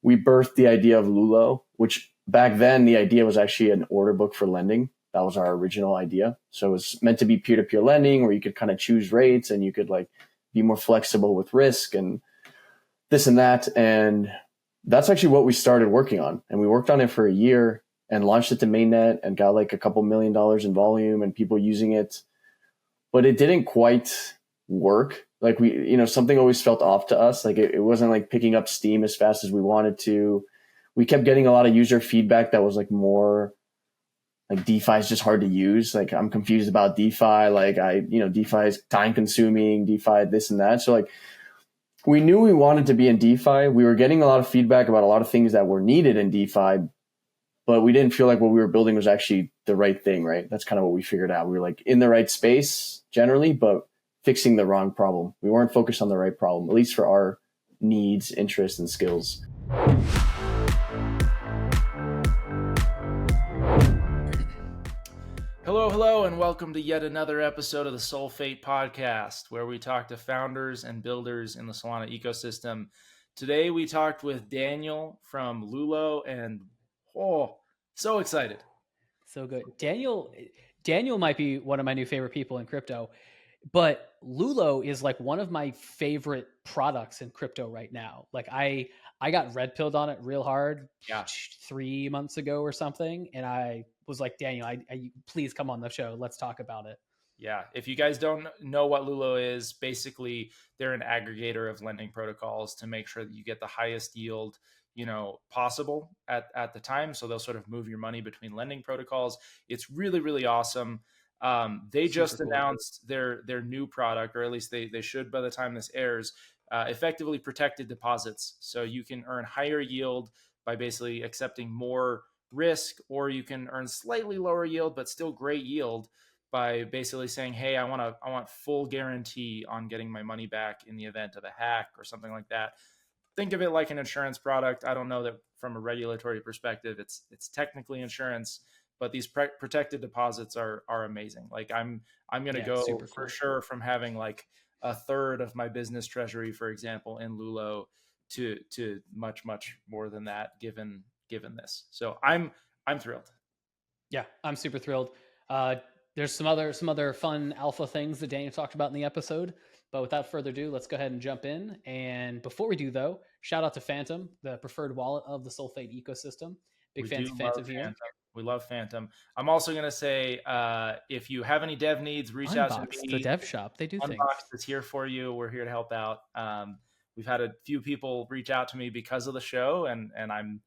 we birthed the idea of Lulo, which back then the idea was actually an order book for lending. That was our original idea. So it was meant to be peer-to-peer lending where you could kind of choose rates and you could like be more flexible with risk and this and that. And that's actually what we started working on. And we worked on it for a year and launched it to mainnet and got like a couple $1 million in volume and people using it. But it didn't quite work. Like something always felt off to us. Like it wasn't like picking up steam as fast as we wanted to. We kept getting a lot of user feedback that was like more like DeFi is just hard to use. Like I'm confused about DeFi. Like DeFi is time consuming, DeFi, this and that. So like we knew we wanted to be in DeFi. We were getting a lot of feedback about a lot of things that were needed in DeFi, but we didn't feel like what we were building was actually the right thing, right? That's kind of what we figured out. We were like in the right space generally, but fixing the wrong problem. We weren't focused on the right problem, at least for our needs, interests, and skills. Hello, and welcome to yet another episode of the Solfate podcast, where we talk to founders and builders in the Solana ecosystem. Today, we talked with Daniel from Lulo, and so excited. So good. Daniel might be one of my new favorite people in crypto, but Lulo is like one of my favorite products in crypto right now. Like I got red pilled on it real hard 3 months ago or something. And I was like, Daniel, I please come on the show. Let's talk about it. Yeah. If you guys don't know what Lulo is, basically they're an aggregator of lending protocols to make sure that you get the highest yield, possible at the time. So they'll sort of move your money between lending protocols. It's really, really awesome. They just announced their new product, or at least they should by the time this airs, effectively protected deposits. So you can earn higher yield by basically accepting more risk, or you can earn slightly lower yield, but still great yield by basically saying, hey, I want full guarantee on getting my money back in the event of a hack or something like that. Think of it like an insurance product. I don't know that from a regulatory perspective, it's technically insurance, but these protected deposits are amazing. Like I'm going to go for sure from having like a third of my business treasury, for example, in Lulo to much, much more than that given this. So I'm thrilled. Yeah, I'm super thrilled. There's some other fun alpha things that Daniel talked about in the episode, but without further ado, let's go ahead and jump in. And before we do though, shout out to Phantom, the preferred wallet of the Solfate ecosystem. Big fans of Phantom here. We love Phantom. I'm also going to say, if you have any dev needs, reach out to me. The dev shop, they do things. Unbox is here for you. We're here to help out. We've had a few people reach out to me because of the show, and I'm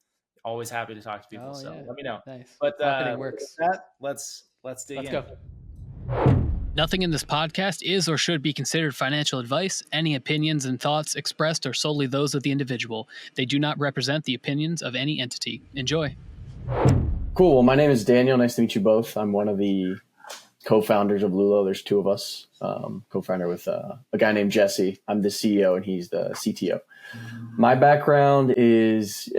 always happy to talk to people. Let me know. Nice. But marketing works. With that, let's dig in. Go. Nothing in this podcast is or should be considered financial advice. Any opinions and thoughts expressed are solely those of the individual. They do not represent the opinions of any entity. Enjoy. Cool. Well, my name is Daniel. Nice to meet you both. I'm one of the co-founders of Lulo. There's two of us. Co-founder with a guy named Jesse. I'm the CEO and he's the CTO. My background is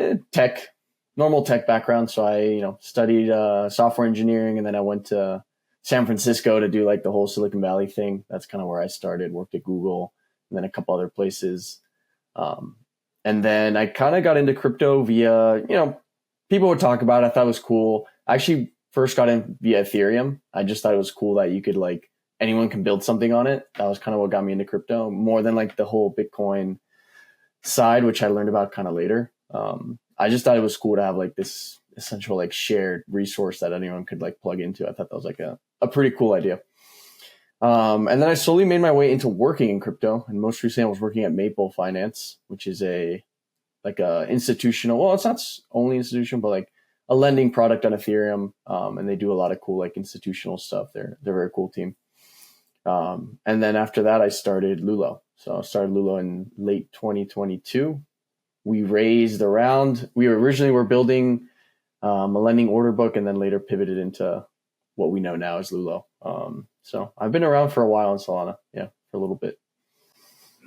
normal tech background. So I, studied software engineering, and then I went to San Francisco to do like the whole Silicon Valley thing. That's kind of where I started. Worked at Google and then a couple other places. And then I kind of got into crypto via, people would talk about it. I thought it was cool. I actually first got in via Ethereum. I just thought it was cool that you could like anyone can build something on it. That was kind of what got me into crypto more than like the whole Bitcoin side, which I learned about kind of later. I just thought it was cool to have like this essential like shared resource that anyone could like plug into. I thought that was like a pretty cool idea. And then I slowly made my way into working in crypto. And most recently I was working at Maple Finance, which is a institutional, well, it's not only institutional, but like a lending product on Ethereum. And they do a lot of cool, like institutional stuff. They're a very cool team. And then after that, I started Lulo. So I started Lulo in late 2022. We raised around, we originally were building a lending order book and then later pivoted into what we know now as Lulo. So I've been around for a while in Solana. Yeah, for a little bit.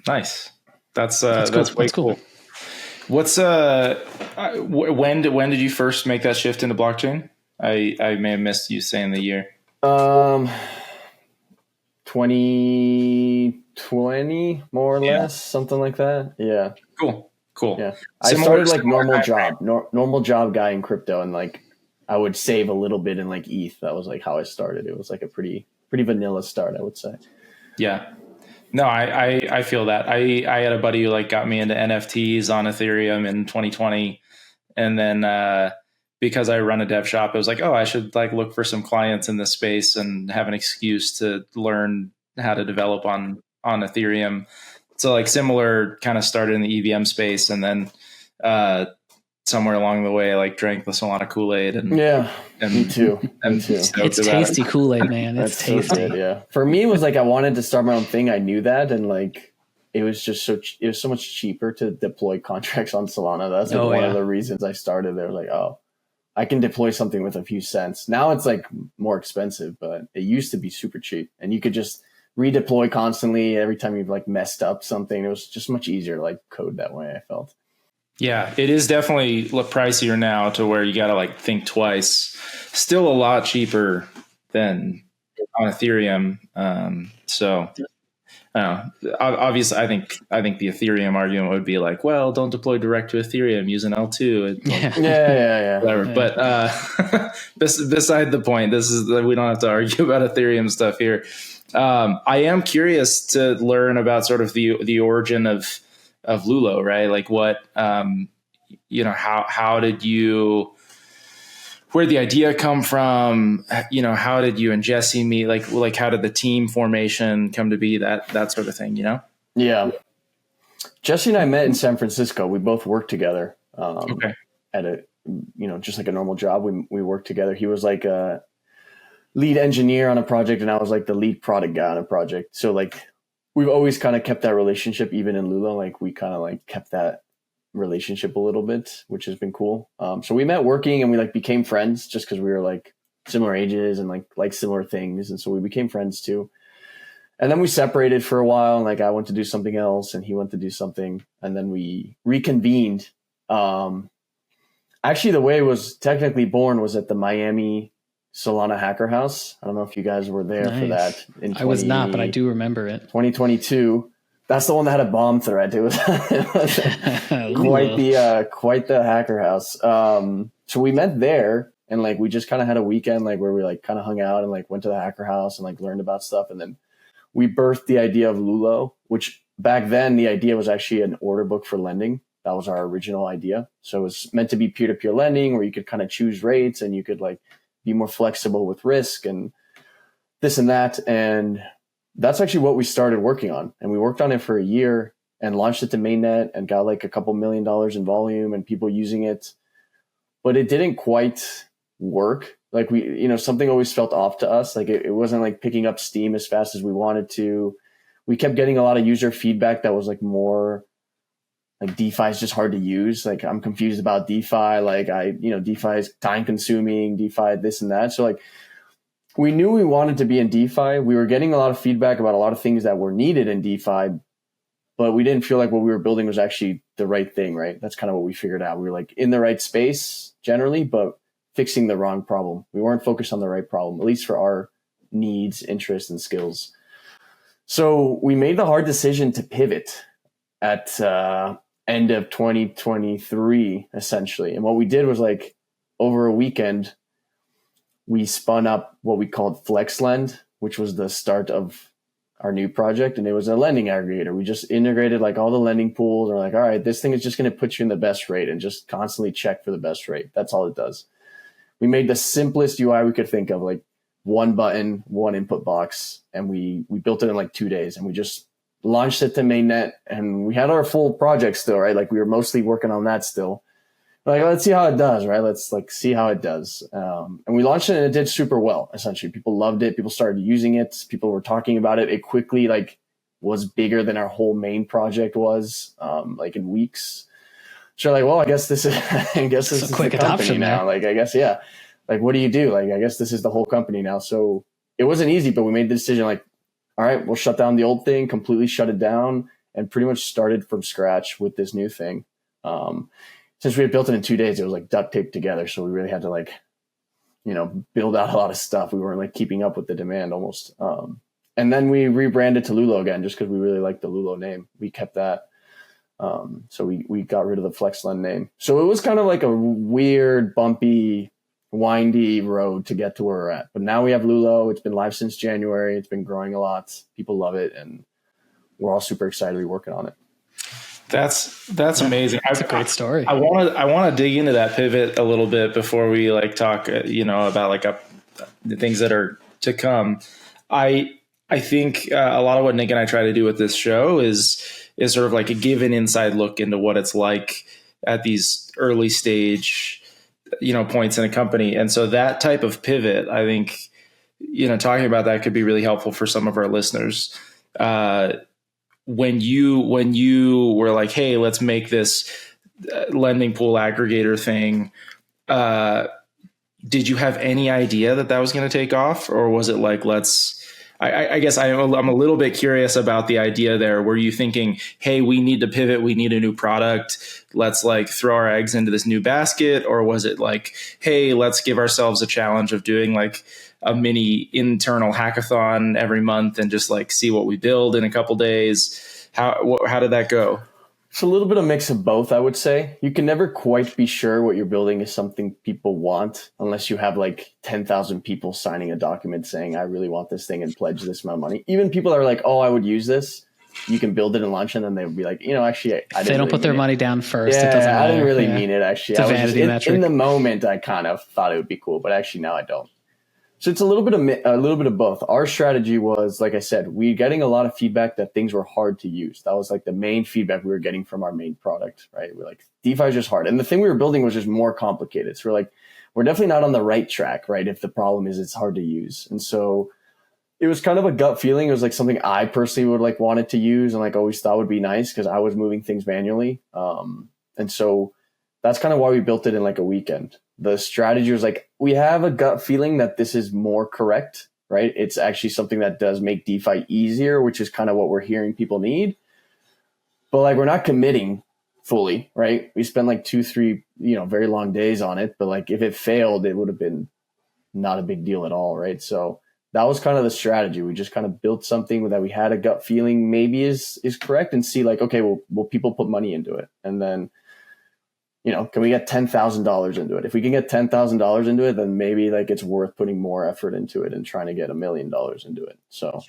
Nice. That's way cool. What's when did you first make that shift into blockchain? I may have missed you saying the year. 2020, more or less, something like that. Yeah. Cool. Cool. Yeah. I started like normal job guy in crypto, and like I would save a little bit in like ETH. That was like how I started. It was like a pretty vanilla start, I would say. Yeah. No, I feel that. I had a buddy who like got me into NFTs on Ethereum in 2020. And then because I run a dev shop, I was like, oh, I should like look for some clients in this space and have an excuse to learn how to develop on Ethereum. So like similar kind of started in the EVM space, and then somewhere along the way, like drank the Solana Kool-Aid. And me too. It's tasty Kool-Aid, man. It's tasty. So good, yeah. For me, it was like I wanted to start my own thing. I knew that, and like it was just it was so much cheaper to deploy contracts on Solana. That's like one of the reasons I started there. Like, oh, I can deploy something with a few cents. Now it's like more expensive, but it used to be super cheap, and you could just redeploy constantly every time you've like messed up something. It was just much easier to like code that way, I felt. Yeah, it is definitely pricier now to where you got to like think twice. Still a lot cheaper than on Ethereum. So obviously I think the Ethereum argument would be like, well, don't deploy direct to Ethereum, use an L2. Yeah. Whatever. But beside the point, we don't have to argue about Ethereum stuff here. I am curious to learn about sort of the origin of Lulo, right? Like what, how did you, where'd the idea come from? How did you and Jesse meet? Like how did the team formation come to be, that sort of thing, Yeah. Jesse and I met in San Francisco. We both worked together at a, just like a normal job. We worked together. He was like a lead engineer on a project, and I was like the lead product guy on a project. So like we've always kind of kept that relationship, even in Lulo. Like we kind of like kept that relationship a little bit, which has been cool. So we met working, and we like became friends just because we were like similar ages and like similar things. And so we became friends too. And then we separated for a while, and like I went to do something else and he went to do something, and then we reconvened. Actually, the way it was technically born was at the Miami Solana Hacker House. I don't know if you guys were there for that. I was not, but I do remember it. 2022. That's the one that had a bomb threat. It was quite the hacker house. So we met there, and like we just kind of had a weekend like where we like kind of hung out and like went to the hacker house and like learned about stuff. And then we birthed the idea of Lulo, which back then the idea was actually an order book for lending. That was our original idea. So it was meant to be peer-to-peer lending where you could kind of choose rates and you could like be more flexible with risk and this and that. And that's actually what we started working on. And we worked on it for a year and launched it to mainnet and got like a couple $1 million in volume and people using it. But it didn't quite work. Like something always felt off to us. Like it wasn't like picking up steam as fast as we wanted to. We kept getting a lot of user feedback that was like more like DeFi is just hard to use. Like I'm confused about DeFi. Like DeFi is time consuming, DeFi, this and that. So like we knew we wanted to be in DeFi. We were getting a lot of feedback about a lot of things that were needed in DeFi, but we didn't feel like what we were building was actually the right thing, right? That's kind of what we figured out. We were like in the right space generally, but fixing the wrong problem. We weren't focused on the right problem, at least for our needs, interests, and skills. So we made the hard decision to pivot at end of 2023, essentially. And what we did was like over a weekend, we spun up what we called FlexLend, which was the start of our new project. And it was a lending aggregator. We just integrated like all the lending pools. And we're like, all right, this thing is just going to put you in the best rate and just constantly check for the best rate. That's all it does. We made the simplest UI we could think of, like one button, one input box. And we built it in like 2 days, and we just launched it to mainnet, and we had our full project still, right? Like we were mostly working on that still. Like, let's see how it does, right? Let's like see how it does. And we launched it and it did super well. Essentially, people loved it. People started using it. People were talking about it. It quickly like was bigger than our whole main project was, like in weeks. So like, well, I guess this is a quick adoption now. Like, I guess, yeah. Like, what do you do? Like, I guess this is the whole company now. So it wasn't easy, but we made the decision like, all right, we'll shut down the old thing, completely shut it down, and pretty much started from scratch with this new thing. Since we had built it in 2 days, it was like duct taped together. So we really had to like, build out a lot of stuff. We weren't like keeping up with the demand almost. And then we rebranded to Lulo again, just because we really liked the Lulo name. We kept that. So we got rid of the FlexLend name. So it was kind of like a weird, bumpy, windy road to get to where we're at. But now we have Lulo. It's been live since January. It's been growing a lot. People love it, and we're all super excited to be working on it. That's amazing. That's a great story. I want to dig into that pivot a little bit before we talk, about the things that are to come. I think a lot of what Nick and I try to do with this show is sort of like a give an inside look into what it's like at these early stage, points in a company. And so that type of pivot, I think, talking about that could be really helpful for some of our listeners. When you were like, hey, let's make this lending pool aggregator thing, did you have any idea that was going to take off, or was it like, I guess I'm a little bit curious about the idea there. Were you thinking, hey, we need to pivot, we need a new product, let's throw our eggs into this new basket? Or was it like, hey, let's give ourselves a challenge of doing a mini internal hackathon every month and just see what we build in a couple days? How did that go? It's a little bit of a mix of both, I would say. You can never quite be sure what you're building is something people want unless you have 10,000 people signing a document saying, I really want this thing and pledge this amount of money. Even people that are like, oh, I would use this. You can build it and launch it, and then they would be like, actually, I didn't. They don't put their money down first. Yeah, it doesn't matter. I didn't really mean it, actually. It's a vanity metric. In the moment, I kind of thought it would be cool, but actually now I don't. So it's a little bit of both. Our strategy was, like I said, we're getting a lot of feedback that things were hard to use. That was the main feedback we were getting from our main product, right? We're like, DeFi is just hard. And the thing we were building was just more complicated. So we're definitely not on the right track, right? If the problem is it's hard to use. And so it was kind of a gut feeling. It was something I personally would wanted to use and always thought would be nice because I was moving things manually. And so that's kind of why we built it in a weekend. The strategy was we have a gut feeling that this is more correct, right? It's actually something that does make DeFi easier, which is kind of what we're hearing people need. But we're not committing fully, right? We spent 2-3, very long days on it. But if it failed, it would have been not a big deal at all, right? So that was kind of the strategy. We just kind of built something that we had a gut feeling maybe is correct and see okay, will people put money into it? And then, can we get $10,000 into it? If we can get $10,000 into it, then maybe it's worth putting more effort into it and trying to get $1 million into it. So,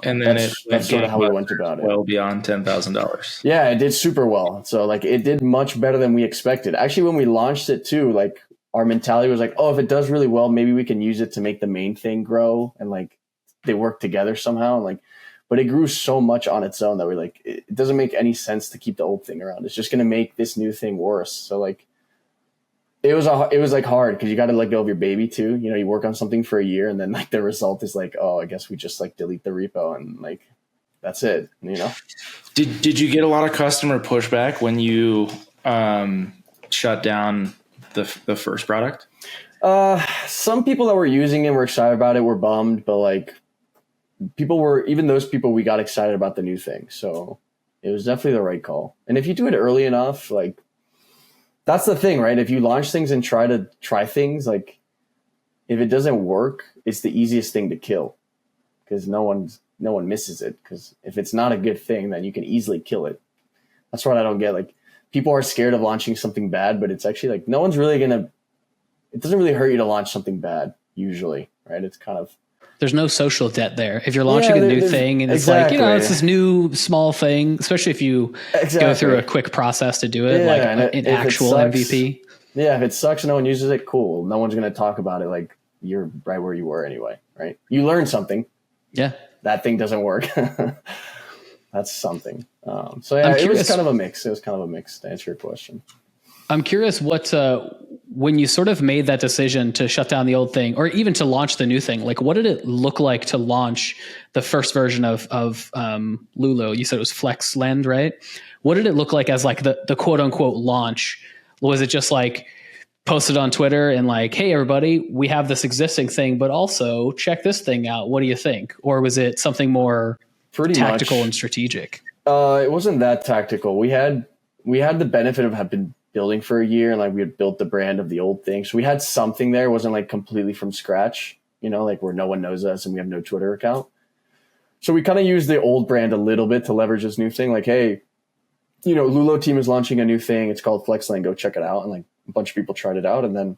and then that's sort of how we went about it. Well beyond $10,000. Yeah, it did super well. So it did much better than we expected. Actually, when we launched it too, our mentality was oh, if it does really well, maybe we can use it to make the main thing grow and they work together somehow. But it grew so much on its own that we're it doesn't make any sense to keep the old thing around. It's just going to make this new thing worse. So it was hard because you got to let go of your baby too. You work on something for a year and then the result is oh, I guess we just delete the repo and that's it. Did you get a lot of customer pushback when you shut down the first product? Some people that were using it were excited about it, were bummed, but those people, we got excited about the new thing. So it was definitely the right call. And if you do it early enough, that's the thing, right? If you launch things and try things, if it doesn't work, it's the easiest thing to kill because no one misses it. Because if it's not a good thing, then you can easily kill it. That's what I don't get. People are scared of launching something bad, but it's actually no one's really it doesn't really hurt you to launch something bad usually, right? It's kind of, there's no social debt there. If you're launching a new thing and it's exactly. It's this new small thing, especially if you go through a quick process to do it, an actual MVP. Yeah, if it sucks and no one uses it, cool. No one's going to talk about it. You're right where you were anyway, right? You learned something. Yeah. That thing doesn't work. That's something. So yeah, it was kind of a mix. It was kind of a mix to answer your question. I'm curious what, when you sort of made that decision to shut down the old thing or even to launch the new thing, what did it look like to launch the first version of Lulo? You said it was FlexLend, right? What did it look like as the quote unquote launch? Was it just posted on Twitter and hey, everybody, we have this existing thing, but also check this thing out. What do you think? Or was it something more pretty tactical and strategic? It wasn't that tactical. We had the benefit of having been building for a year and we had built the brand of the old thing. So we had something there. It wasn't completely from scratch, where no one knows us and we have no Twitter account. So we kind of used the old brand a little bit to leverage this new thing. Hey, Lulo team is launching a new thing. It's called FlexLend. Go check it out. And like a bunch of people tried it out. And then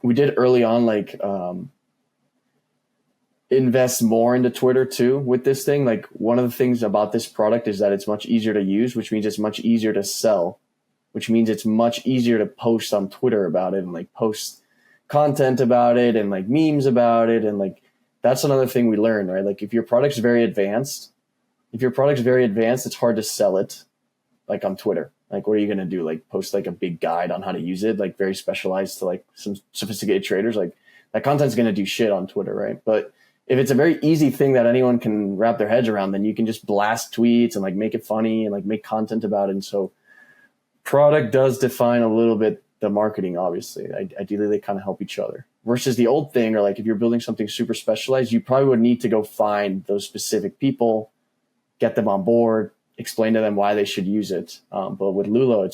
we did early on, like, invest more into Twitter too with this thing. Like one of the things about this product is that it's much easier to use, which means it's much easier to sell, which means it's much easier to post on Twitter about it and like post content about it and like memes about it. And like, that's another thing we learned, right? Like if your product's very advanced, it's hard to sell it like on Twitter. Like, what are you going to do? Like post like a big guide on how to use it, like very specialized to like some sophisticated traders. Like that content's going to do shit on Twitter, right? But if it's a very easy thing that anyone can wrap their heads around, then you can just blast tweets and like make it funny and like make content about it. And so product does define a little bit the marketing, obviously. Ideally, they kind of help each other. Versus the old thing, or like if you're building something super specialized, you probably would need to go find those specific people, get them on board, explain to them why they should use it. But with Lulo,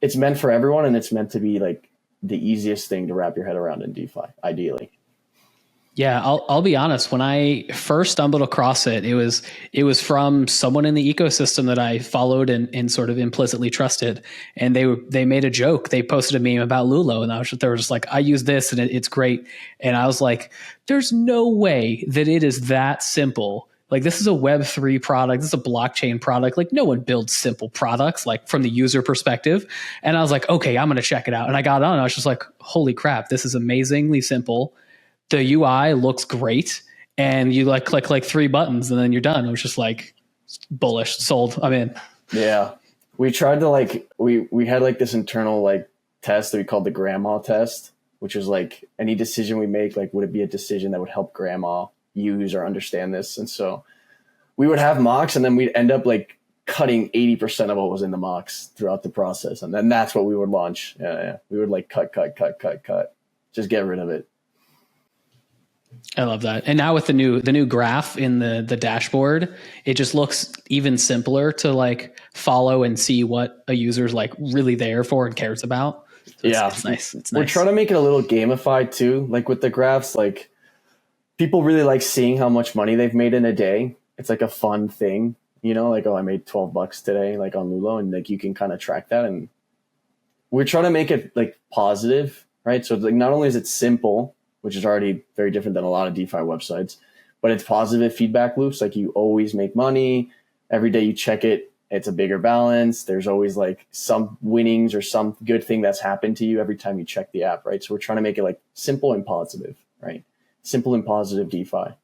it's meant for everyone, and it's meant to be like the easiest thing to wrap your head around in DeFi, ideally. Yeah, I'll be honest. When I first stumbled across it, it was from someone in the ecosystem that I followed and sort of implicitly trusted. And they made a joke. They posted a meme about Lulo, and they were just like, "I use this and it's great." And I was like, "There's no way that it is that simple. Like this is a Web3 product. This is a blockchain product. Like no one builds simple products like from the user perspective." And I was like, "Okay, I'm going to check it out." And I got on. And I was just like, "Holy crap! This is amazingly simple. The UI looks great." And you like click like 3 buttons and then you're done. It was just like bullish, sold. I'm in. Yeah. We tried to like, we had like this internal like test that we called the grandma test, which was like any decision we make, like would it be a decision that would help grandma use or understand this? And so we would have mocks and then we'd end up like cutting 80% of what was in the mocks throughout the process. And then that's what we would launch. Yeah. We would like cut. Just get rid of it. I love that. And now with the new graph in the dashboard, it just looks even simpler to like follow and see what a user's like really there for and cares about. So it's nice. It's nice. We're trying to make it a little gamified too. Like with the graphs, like people really like seeing how much money they've made in a day. It's like a fun thing, like, oh, I made $12 today, like on Lulo, and like you can kind of track that. And we're trying to make it like positive, right? So like not only is it simple, which is already very different than a lot of DeFi websites, but it's positive feedback loops. Like you always make money. Every day you check it, it's a bigger balance. There's always like some winnings or some good thing that's happened to you every time you check the app, right? So we're trying to make it like simple and positive, right? Simple and positive DeFi.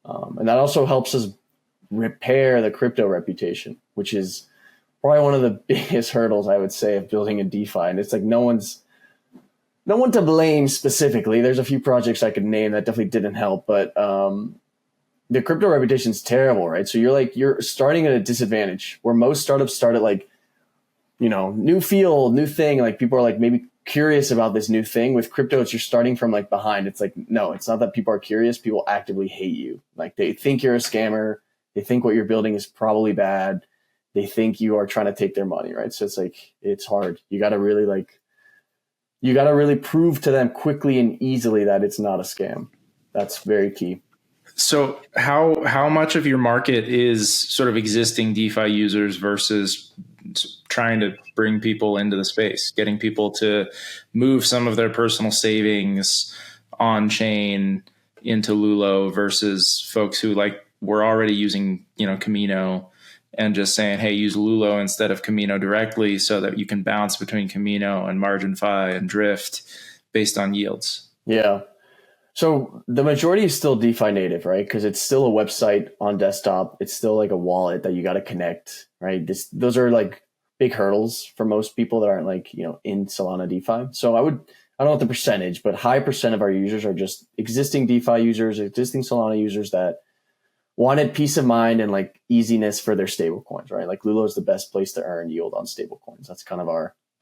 And that also helps us repair the crypto reputation, which is probably one of the biggest hurdles, I would say, of building a DeFi. And it's like no one to blame specifically. There's a few projects I could name that definitely didn't help, but the crypto reputation is terrible, right? So you're starting at a disadvantage where most startups start at like, new field, new thing. Like people are like maybe curious about this new thing. With crypto, you're starting from like behind. It's like, no, it's not that people are curious. People actively hate you. Like they think you're a scammer. They think what you're building is probably bad. They think you are trying to take their money, right? So it's like, it's hard. You got to really prove to them quickly and easily that it's not a scam. That's very key. So how much of your market is sort of existing DeFi users versus trying to bring people into the space, getting people to move some of their personal savings on chain into Lulo versus folks who like were already using, Camino and just saying, hey, use Lulo instead of Camino directly so that you can bounce between Camino and MarginFi and Drift based on yields? Yeah. So the majority is still DeFi native, right? Because it's still a website on desktop. It's still like a wallet that you got to connect, right? Those are like big hurdles for most people that aren't like, in Solana DeFi. So I don't know what the percentage, but high percent of our users are just existing DeFi users, existing Solana users that wanted peace of mind and like easiness for their stable coins, right? Like Lulo is the best place to earn yield on stable coins. That's kind of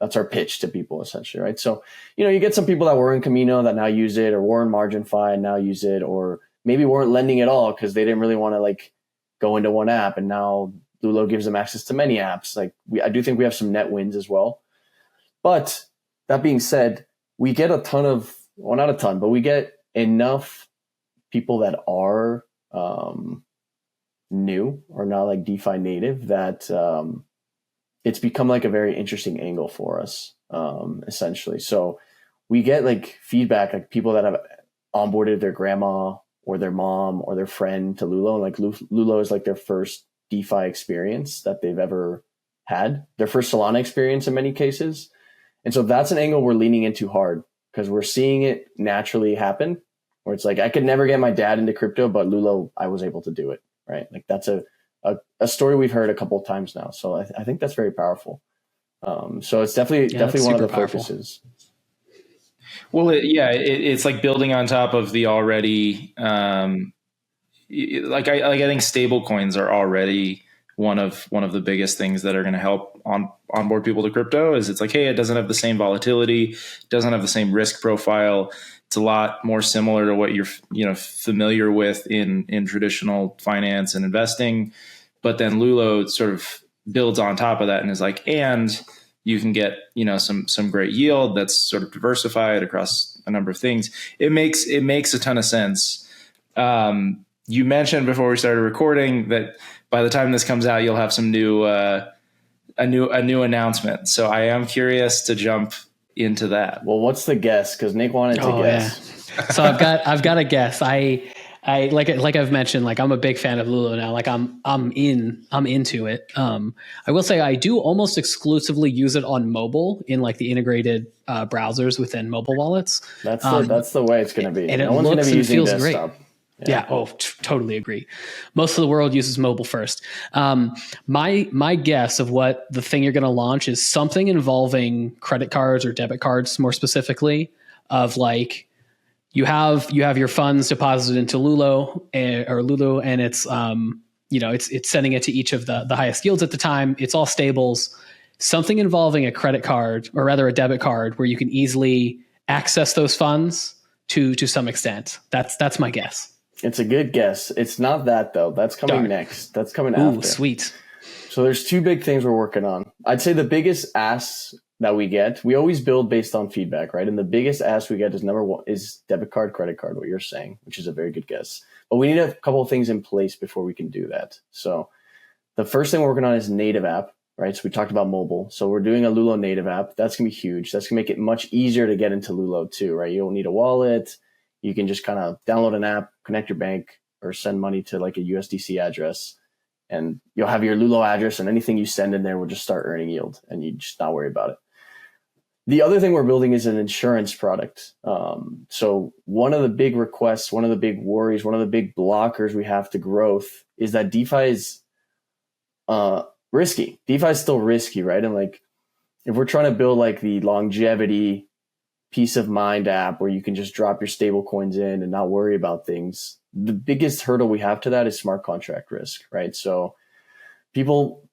that's our pitch to people essentially, right? So, you get some people that were in Camino that now use it, or were in MarginFi and now use it, or maybe weren't lending at all because they didn't really want to like go into one app, and now Lulo gives them access to many apps. Like I do think we have some net wins as well. But that being said, we get a ton of, well, not a ton, but we get enough people that are new or not like DeFi native that it's become like a very interesting angle for us, essentially. So we get like feedback, like people that have onboarded their grandma or their mom or their friend to Lulo. Like Lulo is like their first DeFi experience that they've ever had, their first Solana experience in many cases. And so that's an angle we're leaning into hard because we're seeing it naturally happen where it's like, I could never get my dad into crypto, but Lulo, I was able to do it, right? Like that's a story we've heard a couple of times now. So I think that's very powerful. So it's definitely one of the focuses. Well, it's like building on top of the already, like I think stable coins are already one of the biggest things that are going to help onboard people to crypto. Is it's like, hey, it doesn't have the same volatility, doesn't have the same risk profile. It's a lot more similar to what you're familiar with in traditional finance and investing. But then Lulo sort of builds on top of that and is like, and you can get, some great yield that's sort of diversified across a number of things. It makes a ton of sense. You mentioned before we started recording that by the time this comes out, you'll have some new a new announcement. So I am curious to jump into that. Well, what's the guess? Because Nick wanted to guess. Yeah. So I've got a guess. I like I've mentioned, like I'm a big fan of Lulo now. Like I'm into it. I will say I do almost exclusively use it on mobile in like the integrated browsers within mobile wallets. That's the way it's going to be. And no it one's looks be and feels desktop. great. Yeah. Totally agree. Most of the world uses mobile first. My guess of what the thing you're going to launch is something involving credit cards or debit cards, more specifically, of like you have your funds deposited into Lulo and it's it's sending it to each of the highest yields at the time. It's all stables. Something involving a credit card or rather a debit card where you can easily access those funds to some extent. That's my guess. It's a good guess. It's not that though. That's coming next. That's coming after. Ooh, sweet. So there's two big things we're working on. I'd say the biggest ask that we get, we always build based on feedback, right? And the biggest ask we get is number one is debit card, credit card, what you're saying, which is a very good guess. But we need a couple of things in place before we can do that. So the first thing we're working on is native app, right? So we talked about mobile. So we're doing a Lulo native app. That's going to be huge. That's going to make it much easier to get into Lulo too, right? You don't need a wallet. You can just kind of download an app, connect your bank, or send money to like a USDC address. And you'll have your Lulo address, and anything you send in there will just start earning yield, and you just not worry about it. The other thing we're building is an insurance product. So one of the big requests, one of the big worries, one of the big blockers we have to growth is that DeFi is risky. DeFi is still risky, right? And like if we're trying to build like the longevity peace of mind app where you can just drop your stable coins in and not worry about things, the biggest hurdle we have to that is smart contract risk, right? So people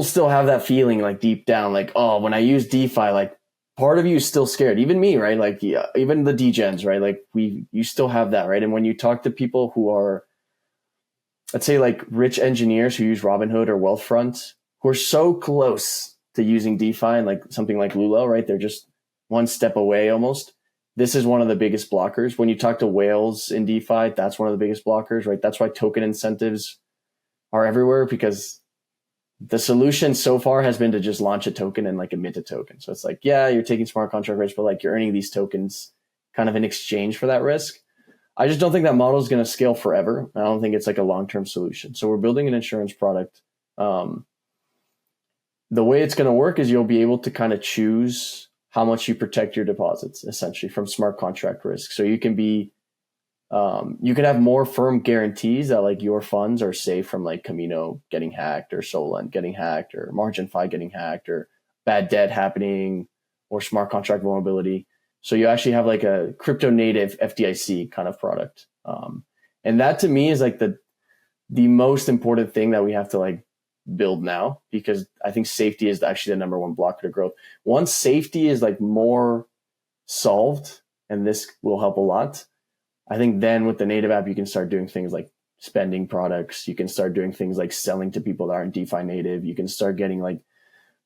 still have that feeling like deep down, like, oh, when I use DeFi, like part of you is still scared. Even me, right? Like even the degens, right? Like you still have that, right? And when you talk to people who are, let's say like rich engineers who use Robinhood or Wealthfront, who are so close to using DeFi and like something like Lulo, right? They're just one step away almost. This is one of the biggest blockers. When you talk to whales in DeFi, that's one of the biggest blockers, right? That's why token incentives are everywhere, because the solution so far has been to just launch a token and like emit a token. So it's like, yeah, you're taking smart contract risk, but like you're earning these tokens kind of in exchange for that risk. I just don't think that model is going to scale forever. I don't think it's like a long-term solution. So we're building an insurance product. The way it's going to work is you'll be able to kind of choose how much you protect your deposits, essentially, from smart contract risk. So you can be, you can have more firm guarantees that like your funds are safe from like Camino getting hacked or Solend getting hacked or MarginFi getting hacked or bad debt happening or smart contract vulnerability. So you actually have like a crypto native FDIC kind of product. And that to me is like the most important thing that we have to like build now, because I think safety is actually the number one blocker to growth. Once safety is like more solved, and this will help a lot, I think then with the native app, you can start doing things like spending products. You can start doing things like selling to people that aren't DeFi native. You can start getting like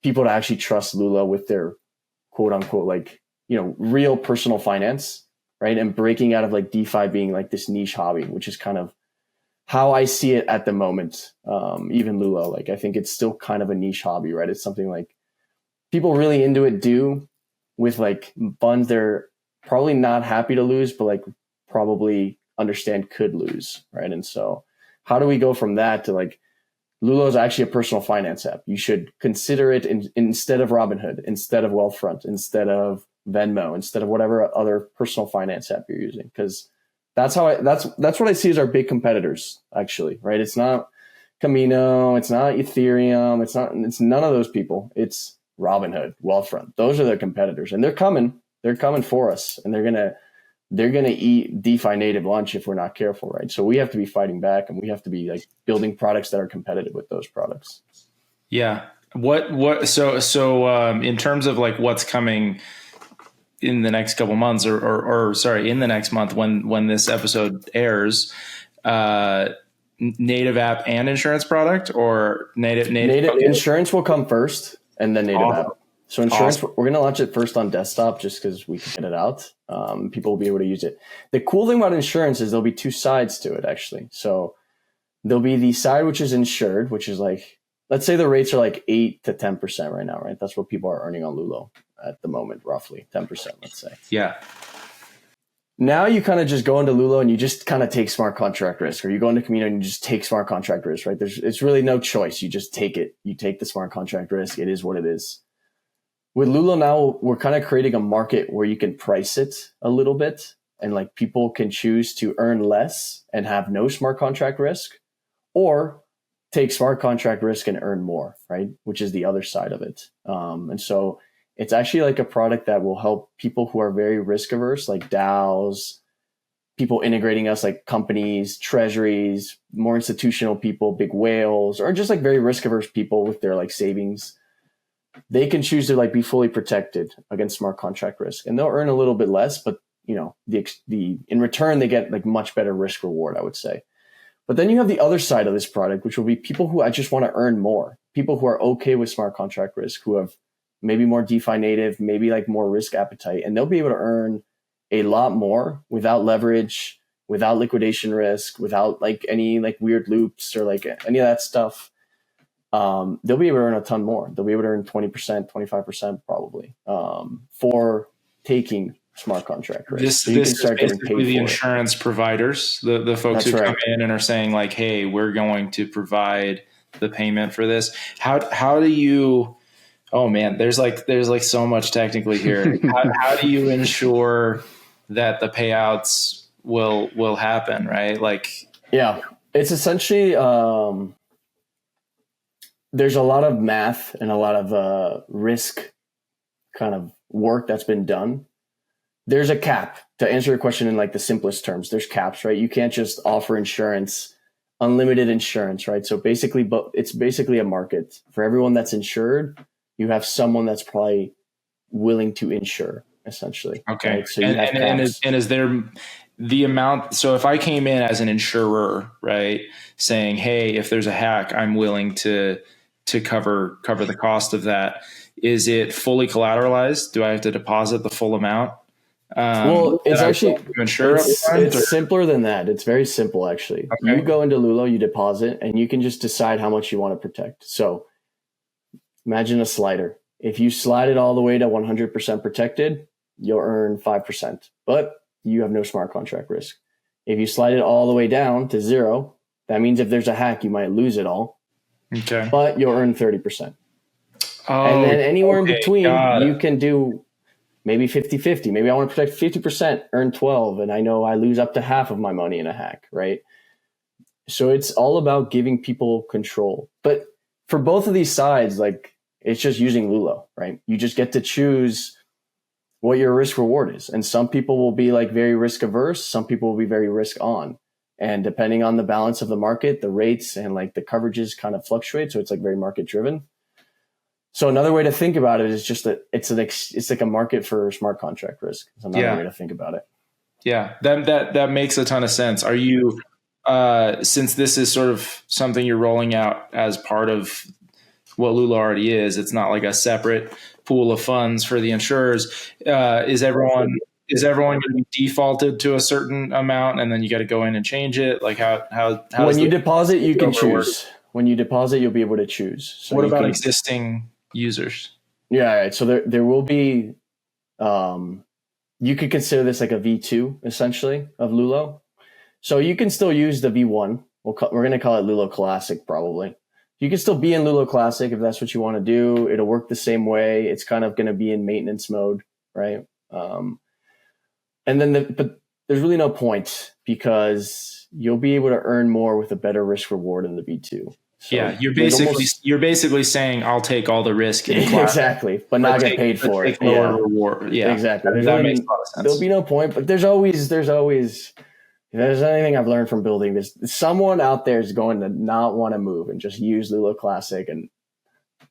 people to actually trust Lulo with their quote unquote, like, real personal finance, right? And breaking out of like DeFi being like this niche hobby, which is kind of how I see it at the moment. Even Lulo, like I think it's still kind of a niche hobby, right? It's something like people really into it do with like funds they're probably not happy to lose, but like probably understand could lose, right? And so how do we go from that to like Lulo is actually a personal finance app? You should consider it instead of Robinhood, instead of Wealthfront, instead of Venmo, instead of whatever other personal finance app you're using, because that's what I see as our big competitors, actually, right? It's not Camino, it's not Ethereum, it's none of those people. It's Robinhood, Wealthfront. Those are the competitors, and they're coming for us, and they're gonna eat DeFi native lunch if we're not careful, right? So we have to be fighting back, and we have to be like building products that are competitive with those products. Yeah. So in terms of like what's coming in the next couple months, or sorry, in the next month when this episode airs, native app and insurance product, or native insurance will come first, and then native Awesome. app. So insurance, Awesome. we're going to launch it first on desktop just because we can get it out. People will be able to use it. The cool thing about insurance is there'll be two sides to it, actually. So there'll be the side which is insured, which is like, let's say the rates are like 8 to 10% right now, right? That's what people are earning on Lulo at the moment, roughly 10%, let's say. Yeah. Now you kind of just go into Lulo and you just kind of take smart contract risk, or you go into Camino and you just take smart contract risk, right? It's really no choice. You just take it. You take the smart contract risk. It is what it is. With Lulo now, we're kind of creating a market where you can price it a little bit, and like people can choose to earn less and have no smart contract risk, or take smart contract risk and earn more, right? Which is the other side of it. And so it's actually like a product that will help people who are very risk averse, like DAOs, people integrating us, like companies, treasuries, more institutional people, big whales, or just like very risk averse people with their like savings. They can choose to like be fully protected against smart contract risk, and they'll earn a little bit less, but you know, the in return they get like much better risk reward, I would say. But then you have the other side of this product, which will be people who I just want to earn more, people who are okay with smart contract risk, who have maybe more DeFi native, maybe like more risk appetite, and they'll be able to earn a lot more without leverage, without liquidation risk, without like any like weird loops or like any of that stuff. They'll be able to earn a ton more. They'll be able to earn 20%, 25% probably for taking smart contract risk. This so you can is start getting basically paid the for insurance providers, the folks That's who come right. in and are saying like, hey, we're going to provide the payment for this. How do you, oh man, there's like so much technically here. How do you ensure that the payouts will happen, right? Like, Yeah, it's essentially there's a lot of math and a lot of risk kind of work that's been done. There's a cap. To answer your question in like the simplest terms, there's caps, right? You can't just offer insurance, unlimited insurance, right? So basically, but it's basically a market. For everyone that's insured, you have someone that's probably willing to insure, essentially. okay. Right? So you have caps. And is there the amount? So if I came in as an insurer, right, saying, hey, if there's a hack, I'm willing to cover the cost of that. Is it fully collateralized? Do I have to deposit the full amount? Well, it's actually it's simpler than that. It's very simple, actually. Okay. You go into Lulo, you deposit, and you can just decide how much you want to protect. So imagine a slider. If you slide it all the way to 100% protected, you'll earn 5%, but you have no smart contract risk. If you slide it all the way down to 0, that means if there's a hack, you might lose it all. Okay. But you'll earn 30%. Oh, and then anywhere in between, you it. can do maybe 50-50. Maybe I want to protect 50%, earn 12, and I know I lose up to half of my money in a hack, right? So it's all about giving people control. But for both of these sides, like it's just using Lulo, right? You just get to choose what your risk reward is. And some people will be like very risk averse. Some people will be very risk on. And depending on the balance of the market, the rates and like the coverages kind of fluctuate. So it's like very market driven. So another way to think about it is just that it's like a market for smart contract risk. It's another way to think about it. Yeah, that makes a ton of sense. Are you, since this is sort of something you're rolling out as part of what Lulo already is, it's not like a separate pool of funds for the insurers. Is everyone is everyone going to be defaulted to a certain amount and then you got to go in and change it? Like how when you deposit, you can choose. When you deposit, you'll be able to choose. So what about existing users? Yeah. Right. So there will be, you could consider this like a V2 essentially of Lulo. So you can still use the V1. We're going to call it Lulo Classic probably. You can still be in Lulo Classic if that's what you want to do. It'll work the same way. It's kind of going to be in maintenance mode, right? And then, but there's really no point because you'll be able to earn more with a better risk reward in the V2. So yeah, you're basically saying I'll take all the risk in class, exactly, but not get paid for it. Lower reward. Yeah, exactly. That makes a lot of sense. There'll be no point, but there's always. If there's anything I've learned from building this, someone out there is going to not want to move and just use Lulo Classic, and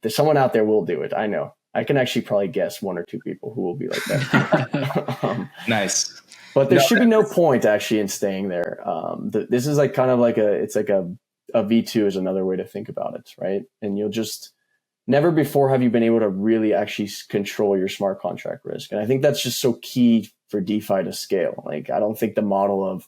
there's someone out there will do it. I know. I can actually probably guess 1 or 2 people who will be like that. Nice. But there should be no point actually in staying there. This is like kind of like a V2 is another way to think about it, right? And you'll just never before have you been able to really actually control your smart contract risk. And I think that's just so key for DeFi to scale. Like, I don't think the model of,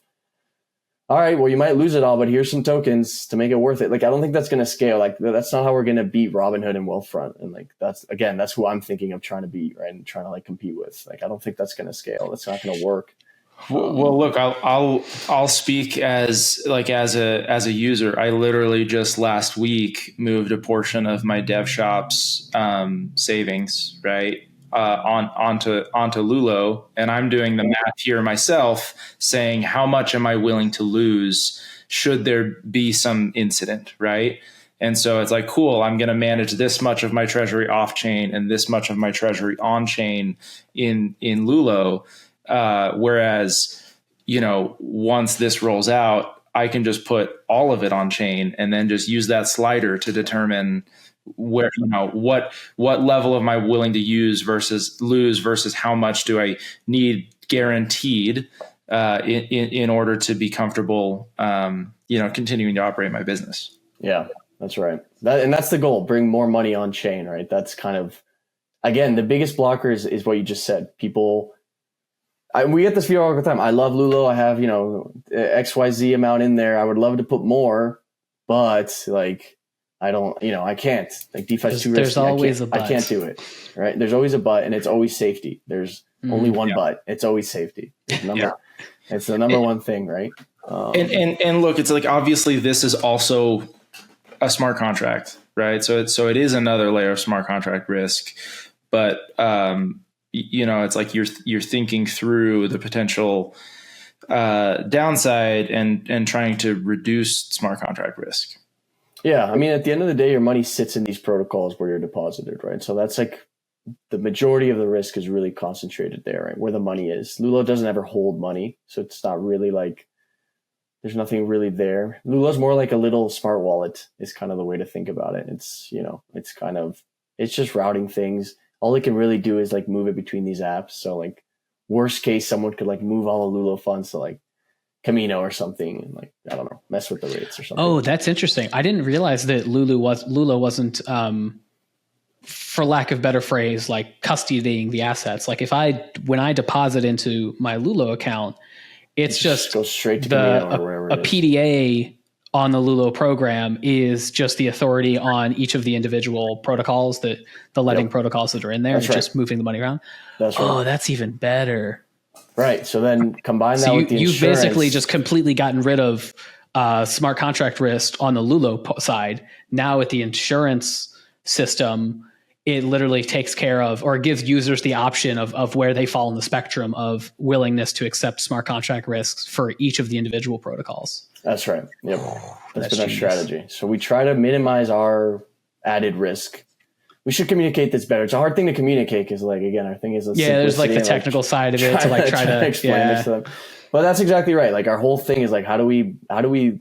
all right, well, you might lose it all, but here's some tokens to make it worth it. Like, I don't think that's going to scale. Like, that's not how we're going to beat Robinhood and Wealthfront. And like, that's who I'm thinking of trying to beat, right? And trying to like compete with. Like, I don't think that's going to scale. That's not going to work. Well, look, I'll speak as a user. I literally just last week moved a portion of my dev shop's savings, right, onto Lulo, and I'm doing the math here myself, saying how much am I willing to lose should there be some incident, right? And so it's like, cool, I'm going to manage this much of my treasury off chain and this much of my treasury on chain in Lulo. Whereas, once this rolls out, I can just put all of it on chain and then just use that slider to determine where, what level am I willing to use versus lose versus how much do I need guaranteed in order to be comfortable, continuing to operate my business. Yeah, that's right. And that's the goal, bring more money on chain, right? That's kind of, again, the biggest blocker is what you just said. People, we get this feedback all the time. I love Lulo. I have, XYZ amount in there. I would love to put more, but like, I don't, I can't. Like, DeFi is too risky. There's always a but. I can't do it, right? There's always a but, and it's always safety. There's only one but. It's always safety. It's the number one thing, right? And look, it's like, obviously this is also a smart contract, right? So it is another layer of smart contract risk, but it's like you're thinking through the potential downside and trying to reduce smart contract risk. Yeah, I mean, at the end of the day, your money sits in these protocols where you're deposited, right? So that's like the majority of the risk is really concentrated there, right? Where the money is. Lulo doesn't ever hold money, so it's not really like there's nothing really there. Lulo's more like a little smart wallet is kind of the way to think about it. It's, it's just routing things. All it can really do is like move it between these apps. So like worst case, someone could like move all the Lulo funds to like Camino or something and like, I don't know, mess with the rates or something. Oh, that's interesting. I didn't realize that Lulo wasn't, for lack of better phrase, like custodying the assets. Like when I deposit into my Lulo account, it just goes straight to Camino or wherever it is. A PDA on the Lulo program is just the authority on each of the individual protocols, the lending protocols that are in there, and just moving the money around. That's right. Oh, that's even better. Right. So then combine that with the insurance. You've basically just completely gotten rid of smart contract risk on the Lulo side. Now with the insurance system, it literally takes care of or gives users the option of where they fall in the spectrum of willingness to accept smart contract risks for each of the individual protocols. That's right. Yep. That's been our strategy. So we try to minimize our added risk. We should communicate this better. It's a hard thing to communicate because, like, again, our thing is there's like the technical side of it to like try to explain this to them. But that's exactly right. Like, our whole thing is like, how do we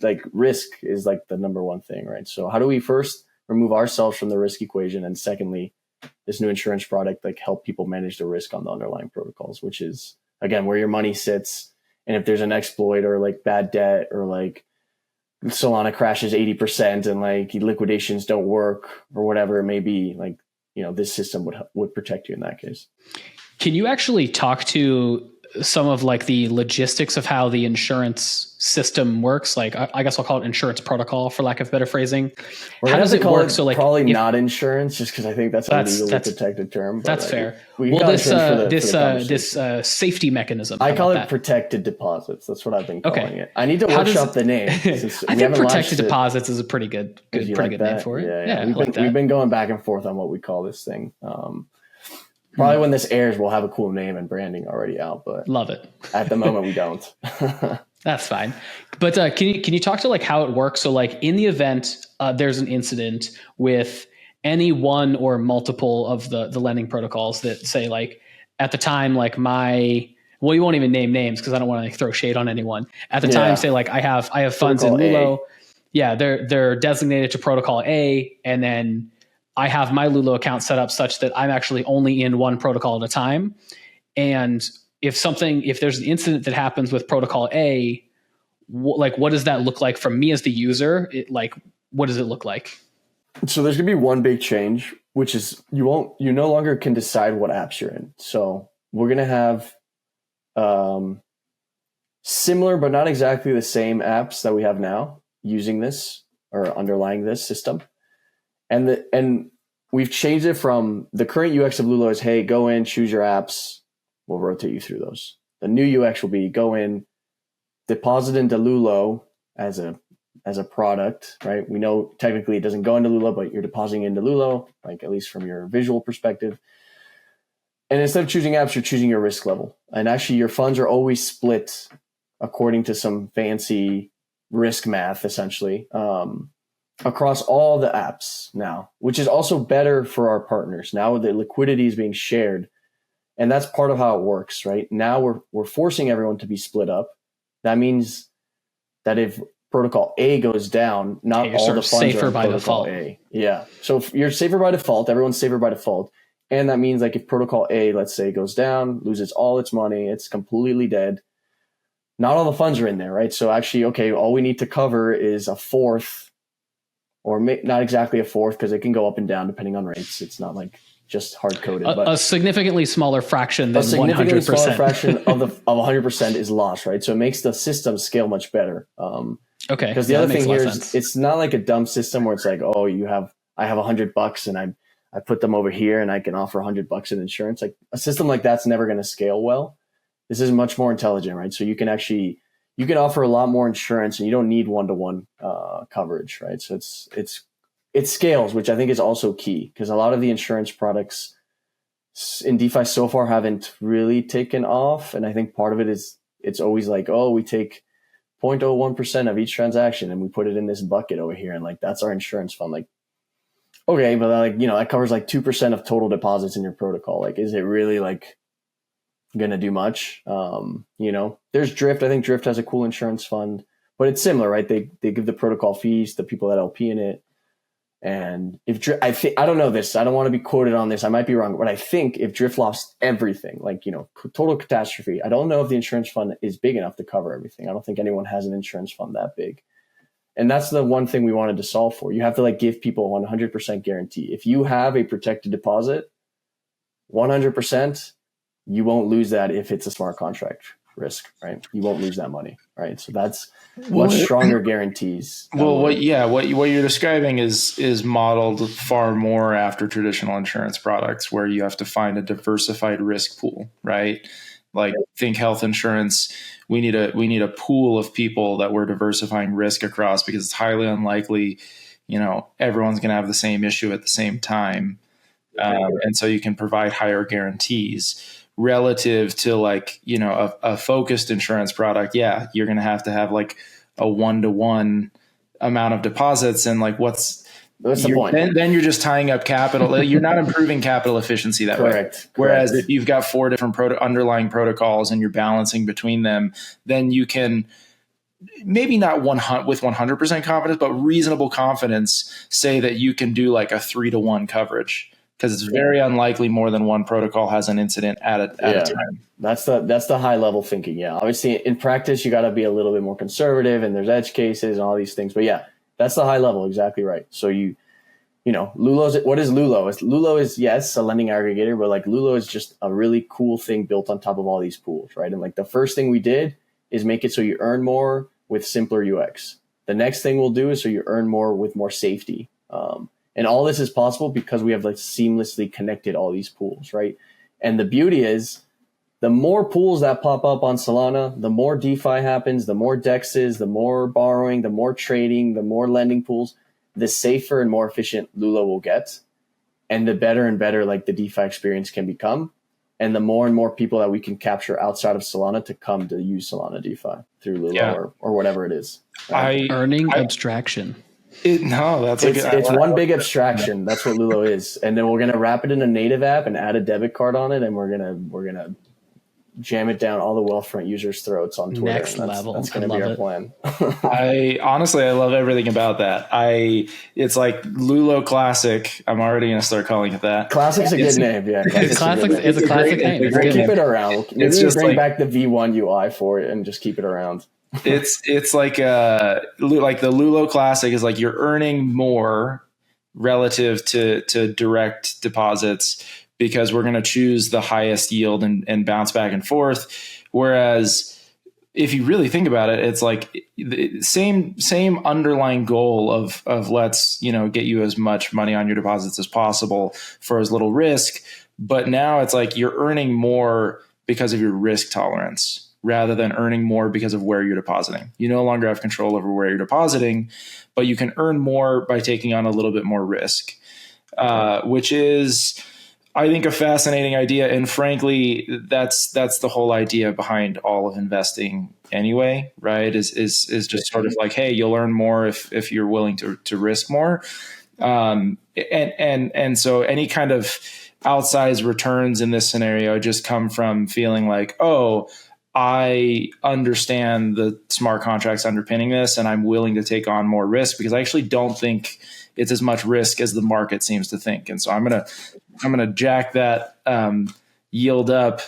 like risk is like the number one thing, right? So how do we first remove ourselves from the risk equation, and secondly, this new insurance product like help people manage the risk on the underlying protocols, which is again where your money sits. And if there's an exploit or like bad debt or like Solana crashes 80% and like liquidations don't work or whatever it may be, like, this system would protect you in that case. Can you actually talk to some of like the logistics of how the insurance system works. Like I guess I'll call it insurance protocol for lack of better phrasing. We're How gonna does have to it call work? it So like probably not insurance, just because I think that's a legally that's- protected term. But that's like, fair. We can Well, call it this insurance for the this conversation. safety mechanism. I How call about it that? protected deposits. That's what I've been calling Okay. it. I need to How does workshop it- the name. I think protected deposits is a pretty good You like pretty good name that? for it. Yeah. I We've like that. been going back and forth on what we call this thing. Probably when this airs, we'll have a cool name and branding already out, but Love it. at the moment we don't. That's fine. But can you talk to like how it works? So like in the event there's an incident with any one or multiple of the lending protocols that say like at the time like well, you won't even name names because I don't want to like, throw shade on anyone. At the time, say like I have funds in Protocol Lulo. Yeah, they're designated to protocol A, and then I have my Lulo account set up such that I'm actually only in one protocol at a time. And if there's an incident that happens with protocol A, what does that look like from me as the user? What does it look like? So there's gonna be one big change, which is you no longer can decide what apps you're in. So we're gonna have similar but not exactly the same apps that we have now using this or underlying this system. And we've changed it from the current UX of Lulo is, hey, go in, choose your apps. We'll rotate you through those. The new UX will be go in, deposit into Lulo as a product, right? We know technically it doesn't go into Lulo, but you're depositing into Lulo, like at least from your visual perspective. And instead of choosing apps, you're choosing your risk level. And actually your funds are always split according to some fancy risk math, essentially, across all the apps now, which is also better for our partners. Now the liquidity is being shared. And that's part of how it works, right? Now we're forcing everyone to be split up. That means that if protocol A goes down, not all the funds are in protocol A. Yeah. So if you're safer by default, everyone's safer by default. And that means like if protocol A, let's say, goes down, loses all its money, it's completely dead. Not all the funds are in there, right? So actually, okay, all we need to cover is a fourth, or not exactly a fourth, because it can go up and down depending on rates. It's not like just hard coded, but a significantly smaller fraction than 100%. A significantly smaller fraction of 100% is lost, right? So it makes the system scale much better. Okay. Because the other thing here is it's not like a dumb system where it's like, oh, I have $100 and I put them over here and I can offer $100 in insurance. Like a system like that's never going to scale well. This is much more intelligent, right? So you can offer a lot more insurance and you don't need one-to-one coverage, right? So it scales, which I think is also key because a lot of the insurance products in DeFi so far haven't really taken off. And I think part of it is it's always like, oh, we take 0.01% of each transaction and we put it in this bucket over here. And like, that's our insurance fund. Like, okay, but like, that covers like 2% of total deposits in your protocol. Like, is it really like going to do much? There's Drift. I think Drift has a cool insurance fund, but it's similar, right? They give the protocol fees to people that LP in it. And I don't know this, I don't want to be quoted on this, I might be wrong, but I think if Drift lost everything, like, total catastrophe, I don't know if the insurance fund is big enough to cover everything. I don't think anyone has an insurance fund that big. And that's the one thing we wanted to solve for. You have to like give people 100% guarantee. If you have a protected deposit, 100%, you won't lose that if it's a smart contract risk, right? You won't lose that money, right? So that's much stronger guarantees. Well, what you're describing is modeled far more after traditional insurance products, where you have to find a diversified risk pool, right? Like think health insurance. We need a pool of people that we're diversifying risk across because it's highly unlikely, everyone's going to have the same issue at the same time, and so you can provide higher guarantees. Relative to like, a focused insurance product, yeah, you're going to have like a 1-to-1 amount of deposits. And like, what's the point? Then you're just tying up capital. You're not improving capital efficiency that way. Whereas if you've got 4 different underlying protocols and you're balancing between them, then you can maybe not with 100% confidence, but reasonable confidence say that you can do like a 3-to-1 coverage. Because it's very unlikely more than one protocol has an incident at a time. That's the high level thinking. Yeah, obviously in practice you got to be a little bit more conservative, and there's edge cases and all these things. But yeah, that's the high level. Exactly right. So what is Lulo? Lulo is, yes, a lending aggregator, but like Lulo is just a really cool thing built on top of all these pools, right? And like the first thing we did is make it so you earn more with simpler UX. The next thing we'll do is so you earn more with more safety. And all this is possible because we have like seamlessly connected all these pools, right? And the beauty is the more pools that pop up on Solana, the more DeFi happens, the more DEXs, the more borrowing, the more trading, the more lending pools, the safer and more efficient Lulo will get. And the better and better like the DeFi experience can become. And the more and more people that we can capture outside of Solana to come to use Solana DeFi through Lulo or whatever it is. Right? Earning abstraction. It's one big abstraction. That's what Lulo is. And then we're going to wrap it in a native app and add a debit card on it. And we're going to jam it down all the Wealthfront users' throats on Twitter. Next level. That's going to be our plan. I love everything about that. It's like Lulo Classic. I'm already going to start calling it that. Classic's a good name. Yeah, it's a classic name. We'll keep it around. Maybe we'll bring back the V1 UI for it and just keep it around. It's like the Lulo Classic is like you're earning more relative to direct deposits, because we're going to choose the highest yield and bounce back and forth. Whereas if you really think about it, it's like the same underlying goal of let's, get you as much money on your deposits as possible for as little risk. But now it's like you're earning more because of your risk tolerance rather than earning more because of where you're depositing. You no longer have control over where you're depositing, but you can earn more by taking on a little bit more risk, which is, I think, a fascinating idea. And frankly, that's the whole idea behind all of investing anyway, right? Is just sort of like, hey, you'll earn more if you're willing to risk more. And so any kind of outsized returns in this scenario just come from feeling like, oh, I understand the smart contracts underpinning this, and I'm willing to take on more risk because I actually don't think it's as much risk as the market seems to think. And so I'm gonna jack that yield up,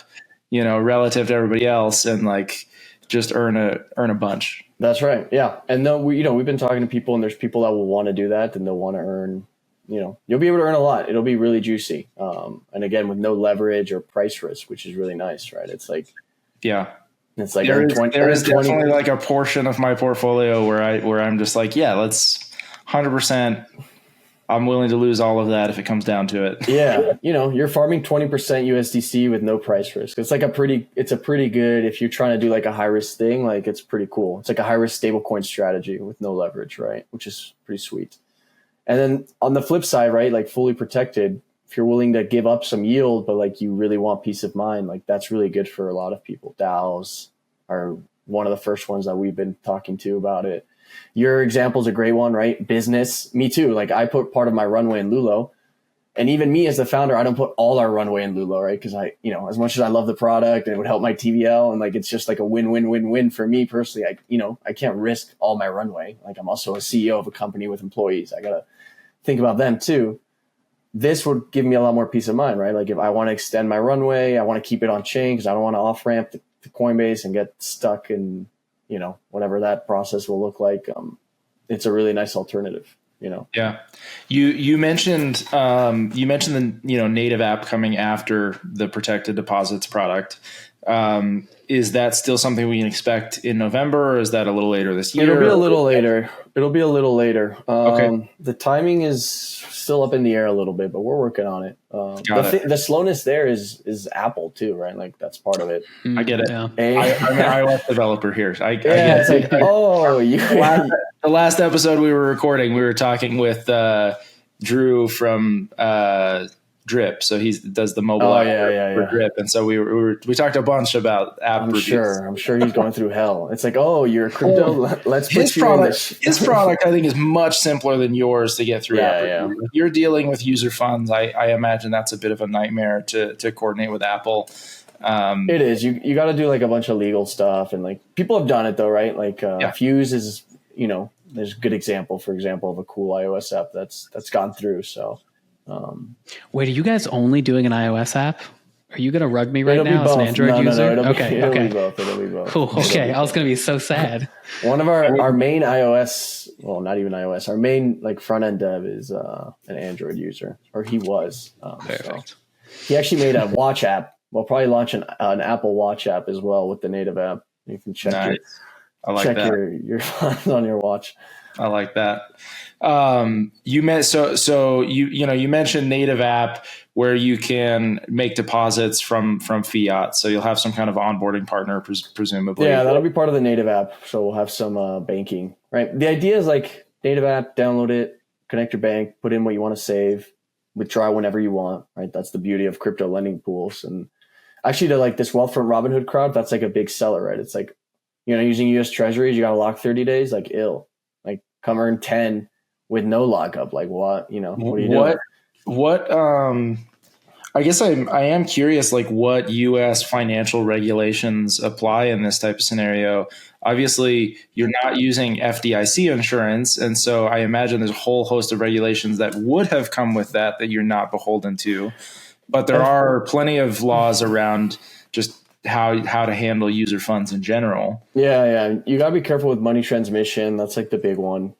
relative to everybody else, and like just earn a bunch. That's right. Yeah. And then we've been talking to people, and there's people that will want to do that, and they'll want to earn. You'll be able to earn a lot. It'll be really juicy. And again, with no leverage or price risk, which is really nice, right? It's like, yeah. It's like there is definitely like a portion of my portfolio where I'm just like, yeah, let's 100%. I'm willing to lose all of that if it comes down to it. Yeah. You're farming 20% USDC with no price risk. It's like a pretty good, if you're trying to do like a high risk thing, like it's pretty cool. It's like a high risk stablecoin strategy with no leverage, right? Which is pretty sweet. And then on the flip side, right, like fully protected, if you're willing to give up some yield, but like you really want peace of mind, like that's really good for a lot of people. DAOs are one of the first ones that we've been talking to about it. Your example is a great one, right? Business, me too. Like I put part of my runway in Lulo, and even me as the founder, I don't put all our runway in Lulo, right? Because I, as much as I love the product and it would help my TVL, and like it's just like a win-win-win-win for me personally. I can't risk all my runway. Like I'm also a CEO of a company with employees. I gotta think about them too. This would give me a lot more peace of mind, right? Like if I want to extend my runway, I want to keep it on chain because I don't want to off ramp to Coinbase and get stuck in, whatever that process will look like. It's a really nice alternative, Yeah. You mentioned the, native app coming after the protected deposits product. Is that still something we can expect in November, or is that a little later this year? It'll be a little later. Okay. The timing is still up in the air a little bit, but we're working on it. The slowness there is Apple too, right? Like that's part of it. I get it. Yeah. I'm an iOS developer here. I get it's like, the last episode we were recording, we were talking with Drew from Drip, so he does the mobile app for Drip, and so we talked a bunch about app reviews. I'm sure he's going through hell. It's like, you're a crypto. Let's put you on this. His product, I think, is much simpler than yours to get through. App review. If you're dealing with user funds, I imagine that's a bit of a nightmare to coordinate with Apple. It is. You got to do like a bunch of legal stuff, and like people have done it though, right? Like Fuse is, there's a good example, for example, of a cool iOS app that's gone through. So. Wait, are you guys only doing an iOS app? Are you going to rug me right It'll be now as an both. Android No, user? it'll Okay. be both. It'll be both. Cool. Okay. I was going to be so sad. One of our main iOS, well, not even iOS, our main like front end dev is an Android user, or he was. Perfect. So he actually made a watch app. We'll probably launch an Apple Watch app as well with the native app. You can check your funds on your watch. I like that. You mentioned native app where you can make deposits from fiat. So you'll have some kind of onboarding partner, presumably. Yeah, that'll be part of the native app. So we'll have some banking, right? The idea is like native app, download it, connect your bank, put in what you want to save, withdraw whenever you want, right? That's the beauty of crypto lending pools. And actually to like this Wealthfront Robinhood crowd, that's like a big seller, right? It's like, using US treasuries, you got to lock 30 days, like like come earn 10 with no lockup. Like what are you doing? I guess I am curious, like what U.S. financial regulations apply in this type of scenario. Obviously, you're not using FDIC insurance, and so I imagine there's a whole host of regulations that would have come with that you're not beholden to. But there are plenty of laws around just how to handle user funds in general. Yeah. You got to be careful with money transmission. That's like the big one.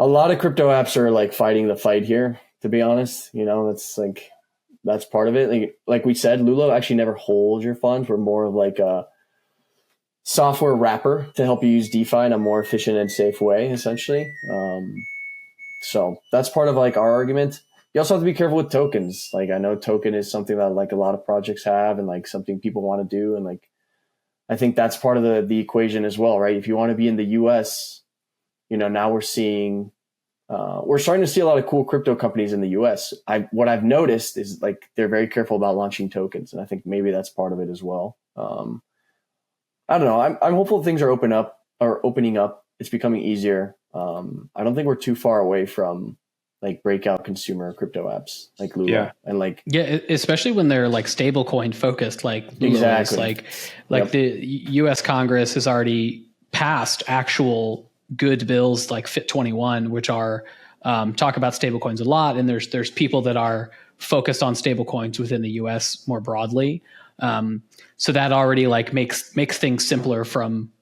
A lot of crypto apps are like fighting the fight here, to be honest. That's part of it. Like we said, Lulo actually never holds your funds. We're more of like a software wrapper to help you use DeFi in a more efficient and safe way, essentially. So that's part of like our argument. You also have to be careful with tokens. Like I know token is something that like a lot of projects have and like something people want to do. And like, I think that's part of the equation as well, right? If you want to be in the US, now we're seeing, we're starting to see a lot of cool crypto companies in the US. What I've noticed is like, they're very careful about launching tokens. And I think maybe that's part of it as well. I don't know. I'm hopeful things are opening up. It's becoming easier. I don't think we're too far away from like breakout consumer crypto apps like Lulo and like especially when they're like stablecoin focused, like Lulo exactly. is like the U.S. Congress has already passed actual good bills like Fit 21, which are talk about stablecoins a lot, and there's people that are focused on stablecoins within the U.S. more broadly. So that already like makes things simpler from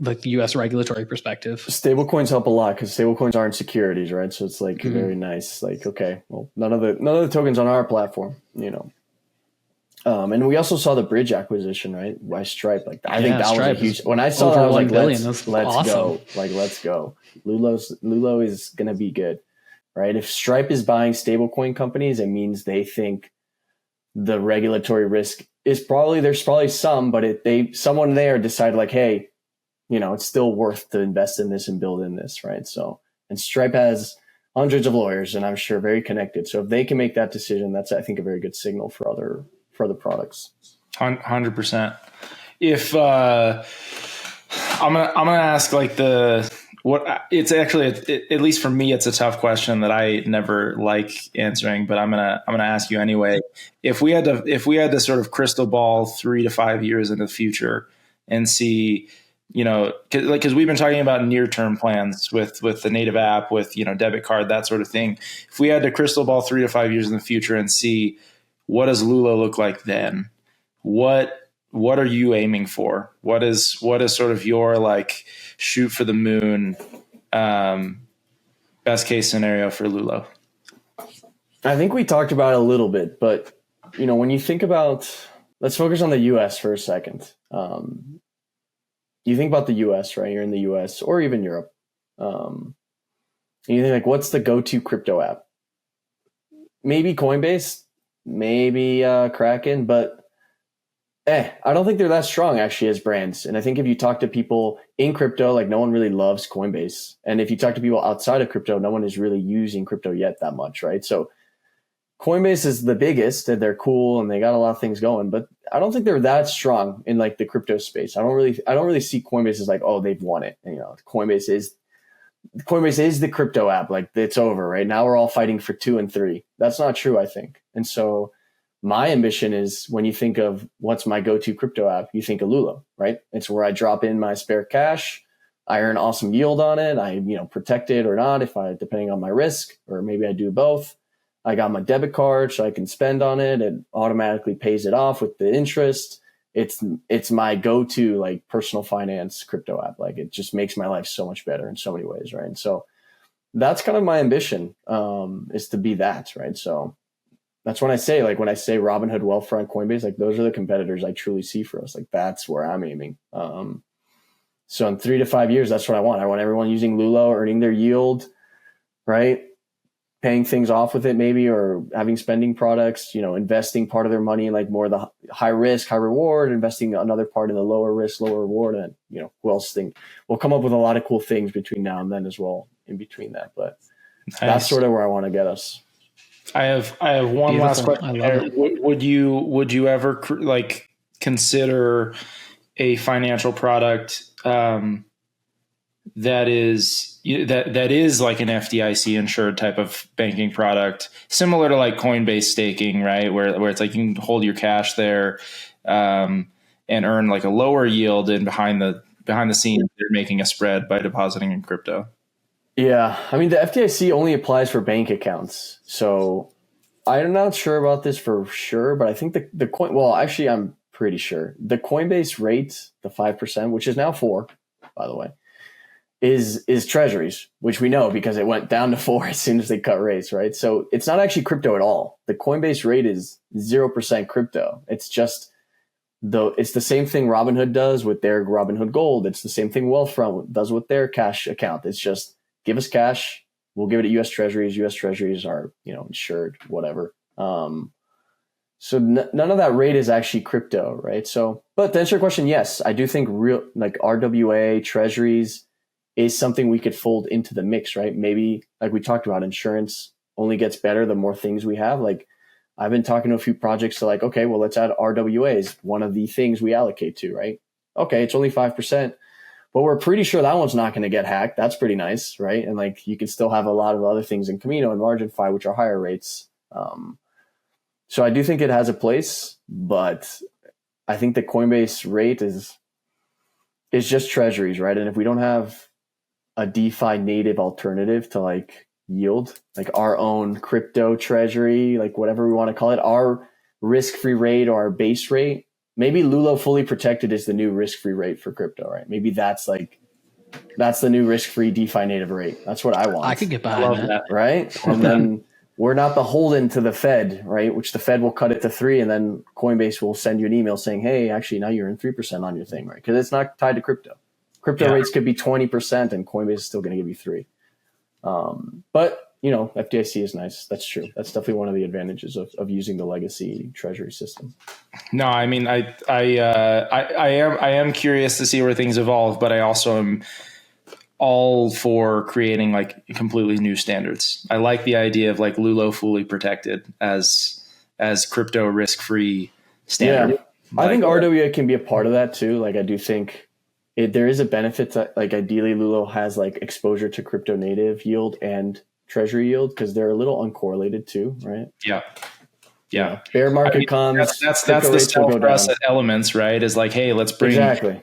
like the U.S. regulatory perspective. Stablecoins help a lot because stablecoins aren't securities, right? So it's like very nice. Like, okay, well, none of the tokens on our platform, And we also saw the Bridge acquisition, right? By Stripe. Like, I think that Stripe was a huge. When I saw that, I was like, let's awesome. go. Like, let's go. Lulo is gonna be good, right? If Stripe is buying stablecoin companies, it means they think the regulatory risk is there's probably some, but someone there decided like, hey, it's still worth to invest in this and build in this, right? So, and Stripe has hundreds of lawyers, and I'm sure very connected. So if they can make that decision, that's I think a very good signal for other products. 100%. If I'm gonna ask like it's actually at least for me it's a tough question that I never like answering, but I'm gonna ask you anyway. If we had to sort of crystal ball 3 to 5 years into the future and see, because we've been talking about near-term plans with the native app, with debit card, that sort of thing. If we had to crystal ball 3 to 5 years in the future and see what does Lulo look like then, what are you aiming for? What is sort of your like shoot for the moon best case scenario for Lulo? I think we talked about it a little bit, but when you think about, let's focus on the US for a second. You think about the US, right? You're in the US or even Europe. And you think like, what's the go-to crypto app? Maybe Coinbase, maybe Kraken, but I don't think they're that strong actually as brands. And I think if you talk to people in crypto, like no one really loves Coinbase. And if you talk to people outside of crypto, no one is really using crypto yet that much, right? So Coinbase is the biggest and they're cool and they got a lot of things going, but I don't think they're that strong in like the crypto space. I don't really see Coinbase as like, oh, they've won it. And, Coinbase is the crypto app. Like it's over, right? Now we're all fighting for 2 and 3. That's not true, I think. And so my ambition is when you think of what's my go-to crypto app, you think of Lulo, right? It's where I drop in my spare cash. I earn awesome yield on it. I, protect it or not depending on my risk, or maybe I do both. I got my debit card so I can spend on it. It automatically pays it off with the interest. It's my go-to like personal finance crypto app. Like it just makes my life so much better in so many ways, right? And so that's kind of my ambition, is to be that, right? So that's when I say Robinhood, Wealthfront, Coinbase, like those are the competitors I truly see for us. Like that's where I'm aiming. So in 3 to 5 years, that's what I want. I want everyone using Lulo, earning their yield, right? Paying things off with it maybe, or having spending products, investing part of their money in like more of the high risk, high reward, investing another part in the lower risk, lower reward. And, who else think we'll come up with a lot of cool things between now and then as well in between that. But that's sort of where I want to get us. I have one last question. I love it. Would you ever like consider a financial product that is like an FDIC insured type of banking product, similar to like Coinbase staking, right? Where it's like you can hold your cash there and earn like a lower yield, and behind the scenes they're making a spread by depositing in crypto. Yeah, I mean the FDIC only applies for bank accounts, so I'm not sure about this for sure, but I think the coin. Well, actually, I'm pretty sure the Coinbase rate, the 5%, which is now 4%, by the way, is treasuries, which we know because it went down to 4% as soon as they cut rates, right? So it's not actually crypto at all. The Coinbase rate is 0% crypto. It's just it's the same thing Robinhood does with their Robinhood Gold. It's the same thing Wealthfront does with their cash account. It's just give us cash, we'll give it to U.S. Treasuries. U.S. Treasuries are insured, whatever. So none of that rate is actually crypto, right? So, but to answer your question, yes, I do think real like RWA Treasuries is something we could fold into the mix, right? Maybe like we talked about, insurance only gets better the more things we have. Like I've been talking to a few projects to like, okay, well, let's add RWAs, one of the things we allocate to, right? Okay, it's only 5%, but we're pretty sure that one's not going to get hacked. That's pretty nice, right? And like you can still have a lot of other things in Camino and MarginFi, which are higher rates. So I do think it has a place, but I think the Coinbase rate is just treasuries, right? And if we don't have a DeFi native alternative to like yield, like our own crypto treasury, like whatever we want to call it, our risk-free rate or our base rate, maybe Lulo fully protected is the new risk-free rate for crypto, right? Maybe that's the new risk-free DeFi native rate. That's what I want. I could get behind that. Right? And then we're not beholden to the Fed, right? Which the Fed will cut it to 3%, and then Coinbase will send you an email saying, hey, actually now you're in 3% on your thing, right? Because it's not tied to crypto. Crypto rates could be 20% and Coinbase is still going to give you 3%. But FDIC is nice. That's true. That's definitely one of the advantages of using the legacy treasury system. No, I mean, I am curious to see where things evolve, but I also am all for creating like completely new standards. I like the idea of like Lulo fully protected as crypto risk-free standard. Yeah. I think RWA can be a part of that too. Like I do think there is a benefit to like ideally Lulo has like exposure to crypto native yield and treasury yield because they're a little uncorrelated too, right? Yeah. Bear market comes. That's the sell for us at Elements, right? Is like, hey, let's bring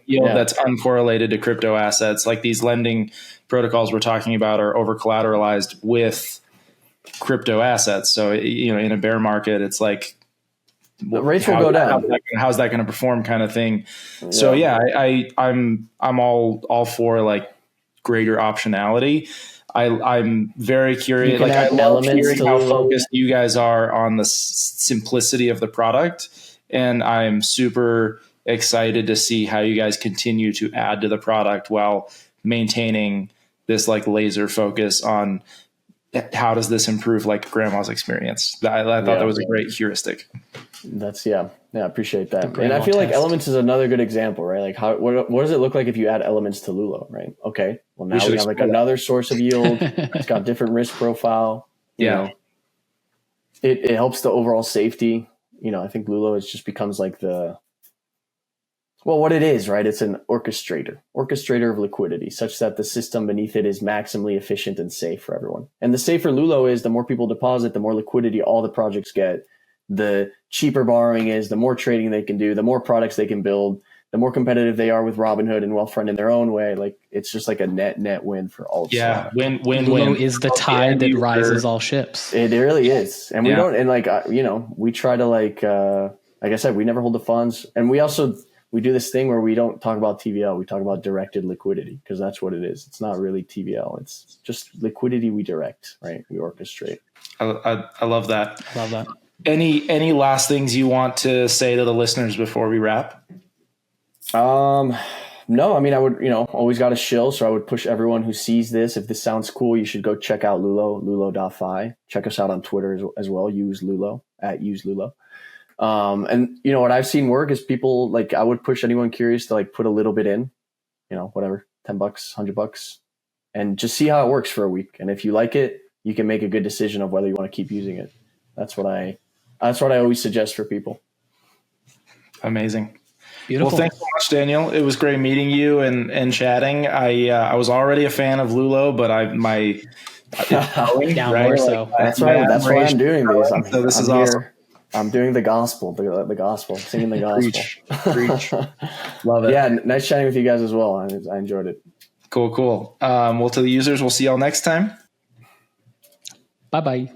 yield that's uncorrelated to crypto assets. Like these lending protocols we're talking about are over collateralized with crypto assets. So in a bear market, it's like the rates will go down. How's that going to perform, kind of thing? Yeah. So I'm all for like greater optionality. I'm very curious. Like I love hearing how focused you guys are on the simplicity of the product, and I'm super excited to see how you guys continue to add to the product while maintaining this like laser focus on how does this improve like grandma's experience. I thought that was a great heuristic. That's I appreciate that. And I feel like Elements is another good example, right? Like what does it look like if you add Elements to Lulo, right? Okay. Well, now we have like another source of yield. It's got different risk profile. You know, it helps the overall safety. I think Lulo just becomes like what it is, right? It's an orchestrator of liquidity such that the system beneath it is maximally efficient and safe for everyone. And the safer Lulo is, the more people deposit, the more liquidity all the projects get. The cheaper borrowing is, the more trading they can do, the more products they can build, the more competitive they are with Robinhood and Wealthfront in their own way, like it's just like a net win for all. Yeah, win. Lulo is the tide that rises all ships. It really is, and we don't. And like we try to like I said, we never hold the funds, and we do this thing where we don't talk about TVL. We talk about directed liquidity because that's what it is. It's not really TVL. It's just liquidity we direct, right? We orchestrate. I love that. Love that. Any last things you want to say to the listeners before we wrap? No, I mean, I would, always got a shill. So I would push everyone who sees this. If this sounds cool, you should go check out lulo.fi. Check us out on Twitter as well. Use Lulo @uselulo. And what I've seen work is people like, I would push anyone curious to like put a little bit in, whatever, $10, $100, and just see how it works for a week. And if you like it, you can make a good decision of whether you want to keep using it. That's what I always suggest for people. Amazing. Beautiful. Well, thanks so much, Daniel. It was great meeting you and chatting. I was already a fan of Lulo, but down more so. That's right. That's why I'm doing these. So this is awesome. I'm doing the gospel, the gospel, singing the gospel. Preach. Love it. Yeah, nice chatting with you guys as well. I enjoyed it. Cool. Well, to the users, we'll see y'all next time. Bye-bye.